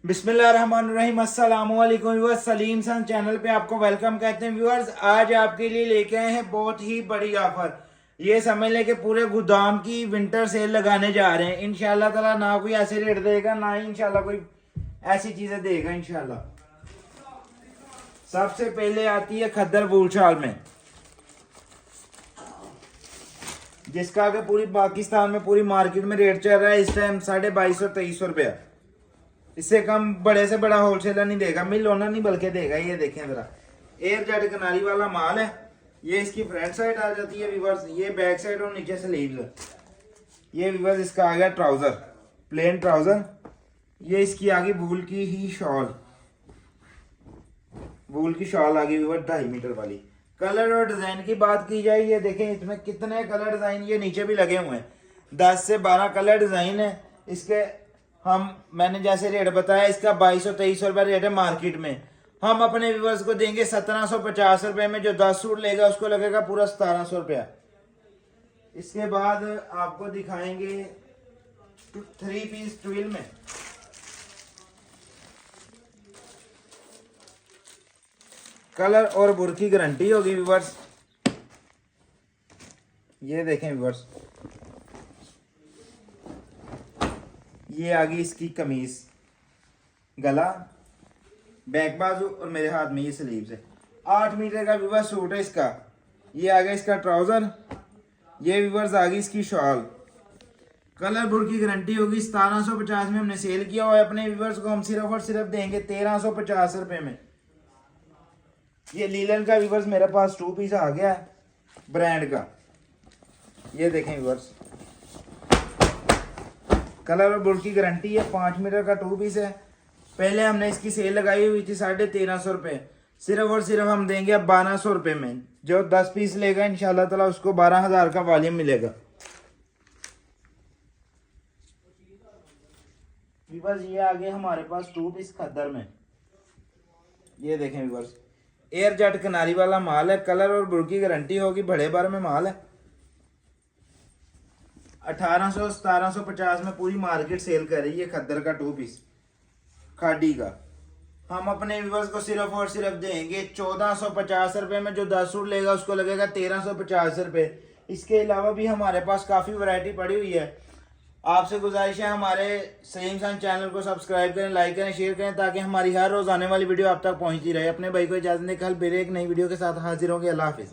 बिस्मिल्लाहिर्रहमानिर्रहीम अस्सलाम वालेकुम व्यूअर्स, सलीम सन चैनल पे आपको वेलकम कहते हैं। व्यूअर्स, आज आपके लिए लेके आए हैं बहुत ही बड़ी ऑफर। ये समझ लें कि पूरे गोदाम की विंटर सेल लगाने जा रहे हैं। इंशाल्लाह ताला ना कोई ऐसे रेट देगा, ना ही इंशाल्लाह कोई ऐसी चीजें देगा इंशाल्लाह। सबसे पहले आती है खद्दर वूल शाल में, जिसका आगे पूरी पाकिस्तान में पूरी मार्केट में रेट चल रहा है इस टाइम 2250-2300 रुपया। इससे कम बड़े से बड़ा होलसेलर नहीं देगा, मिल ओनर नहीं बल्कि देगा। ये देखें जरा, एयर जेट कनाली वाला माल है। ये इसकी फ्रंट साइड आ जाती है व्यूअर्स, ये बैक साइड और नीचे स्लीव्स। ये व्यूअर्स इसका आ गया ट्राउजर, प्लेन ट्राउजर। ये इसकी आ गई वूल की ही शॉल, वूल की शॉल आ गई व्यूअर्स 2.5 मीटर वाली। कलर और डिजाइन की बात की जाए, ये देखें इसमें कितने कलर डिजाइन ये नीचे भी लगे हुए हैं। 10 से 12 कलर डिजाइन है इसके। मैंने जैसे रेट बताया इसका 2200-2300 रुपये रेट है मार्केट में। हम अपने व्यूअर्स को देंगे 1750 रुपये में। जो 10 सूट लेगा उसको लगेगा पूरा 1700 रुपया। इसके बाद आपको दिखाएंगे 3 पीस ट्विल में। कलर और बुर की गारंटी होगी व्यूअर्स। ये देखें व्यूअर्स, ये आ गई इसकी कमीज, गला, बैक बाजू और मेरे हाथ में ये स्लीव्स है। 8 मीटर का व्यूअर्स सूट है इसका। ये आ गया इसका ट्राउजर। ये व्यूअर्स आ गई इसकी शॉल। कलर बुर की गारंटी होगी। 1750 में हमने सेल किया हुआ है। अपने व्यूअर्स को हम सिर्फ और सिर्फ देंगे 1350 रुपये में। ये लीलन का व्यूअर्स मेरे पास 2 पीस आ गया है ब्रांड का। ये देखें व्यूअर्स, कलर और बुर की गारंटी है। 5 मीटर का 2 पीस है। पहले हमने इसकी सेल लगाई हुई थी 1350 रुपये, सिर्फ और सिर्फ हम देंगे अब 1200 रुपये में। जो 10 पीस लेगा इंशाल्लाह ताला उसको 12,000 का वॉल्यूम मिलेगा। व्यूअर्स, ये आ गए हमारे पास 2 पीस खद्दर में। ये देखें व्यूअर्स, एयर जेट किनारी वाला माल है। कलर और बुर की गारंटी होगी। बड़े बार में माल है। 1800-1750 में पूरी मार्केट सेल कर रही है खद्दर का 2 पीस खादी का। हम अपने व्यूअर्स को सिर्फ और सिर्फ देंगे 1450 रुपये में। जो 10 सूट लेगा उसको लगेगा 1350 रुपये। इसके अलावा भी हमारे पास काफ़ी वैरायटी पड़ी हुई है। आपसे गुजारिश है हमारे सलीम खान चैनल को सब्सक्राइब करें, लाइक करें, शेयर करें, ताकि हमारी हर रोज़ आने वाली वीडियो आप तक पहुंचती रहे। अपने भाई को इजाज़त दें, कल फिर एक नई वीडियो के साथ हाजिर होंगे। अल्लाह हाफिज़।